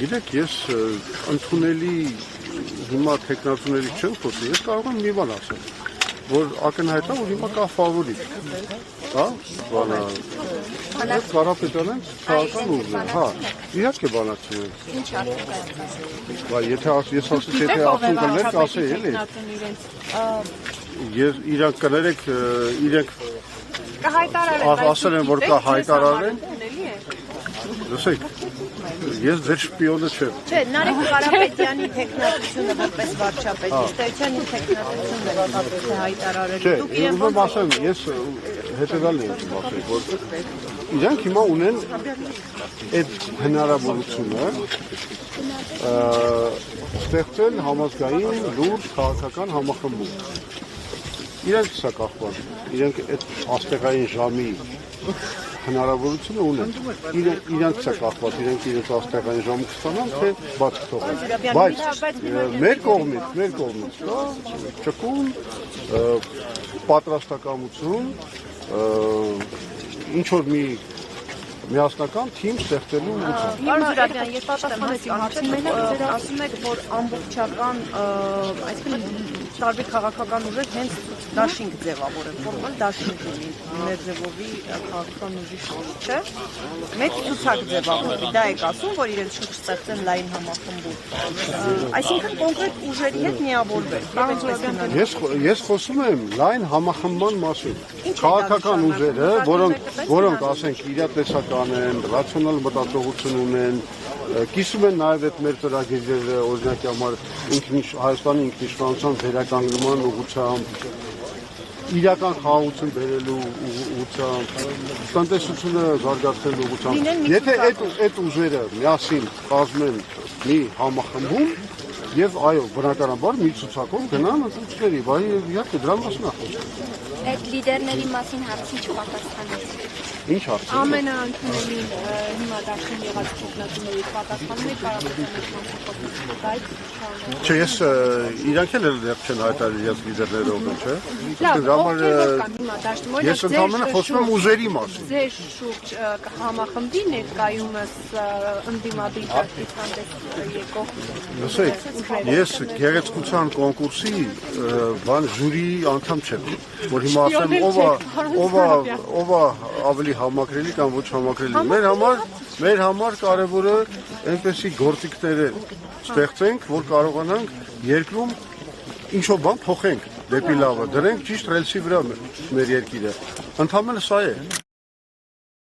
Գիտեք, ես ընդունելի հիմա տեխնացուների չեմ խոսի, ես կարող եմ մի բան ասել, որ ակնհայտ է, որ հիմա կա ֆավորիտ, հա, բանա, Կարապետյանն քաղաքական ուժ է, հա, իհարկե բանակցում են։ Ինչ արդյունք է։ Եթե ես ասես, եթե արդյունք կներ, կասեի, էլի։ Իրանք կներեք, իրենք ասել են, որ կա հայտարարեն, լսեք, ես ձեր շպիոնը չեմ։ Չէ, Նարեկ Կարապետյանի տեխնատությունը որպես վարչապետ, իշխանության տեխնատությունն է հայտարարել։ Չէ, ուզում ասեմ, ես հետևյալն եմ ասել, որ իրանք հիմա ունեն այդ հնարավորությունը ստեղծել համազգային լուրջ քաղաքական համախմբում։ Իրանք սա կախված, իրանք այդ աստեղային ժամի հնարավորությունը ունեն։ Իրանք սա կախված, իրանք իրենց աստեղային ժամը կստանան, թե բաց կթողեն։ Բայց մեր կողմից կա ճկուն պատրաստակամություն ինչ-որ մի միասնական թիմ ստեղծելու ուղղությամբ։ Պարոն Զուրաբյան, ես պատասխանեցի հարցին, ասում եք, որ ամբողջական, այսինքն տարբեր քաղաքական ուժեր հենց դաշինք ձևավորեն, ֆորմալ դաշինք ունի Մերձևովի քաղաքական ուժի շուրջ, չէ՞։ Մեծ ցուցակ ձևավորվի, դա եք ասում, որ իրենց շուրջ ստեղծեն լայն համախմբում։ Այսինքն կոնկրետ ուժերի հետ միավորվել։ Ես խոսում եմ լայն համախմբման մասին։ Քաղաքական ուժերը, որոնք ասենք իրատեսական են, ռացիոնալ մտածողություն ունեն, կիսում են նաև այդ մեր ծրագիրները, օրինակի համար Հայաստանի ինքնիշխանության վերականգնման ուղղությամբ, իրական խաղաղություն բերելու ուղղությամբ, տնտեսությունը զարգացնելու ուղղությամբ։ Եթե այդ ուժերը միասին կազմեն մի համախմբում, եւ այո, բնականաբար մի ցուցակով գնան ընտրությունների, բայց իհարկե դրա մասին է խոսքը։ Այդ լիդերների մասին հարցին չպատասխանեցիք։ Ինչ հարց։ Ամենաընդունելի հիմա դաշին եղած տեխնատուների պատասխանում է Կարապետյանի բայց Չէ, ես իրանք էլ դեռ չեն հայտարարել իրենց լիդերները ով են, չէ։ Ես ընդհանրապես խոսում եմ ուժերի մասին։ Ձեր շուրջ համախմբի ներկայումս ընդդիմադիր տактикան եկող։ Լսեք, ես գեղեցկության կոնկուրսի բան ժյուրիի անդամ չեմ, որ հիմա ասեմ ով է ավելի համակրելի կամ ոչ համակրելի։ Մեր համար կարևորը այնպեսի գործիքներ ստեղծենք, որ կարողանանք երկրում ինչ-որ բան փոխենք դեպի լավը, դրենք ճիշտ ռելսի վրա մեր երկիրը։ Ընդհանրապես սա է։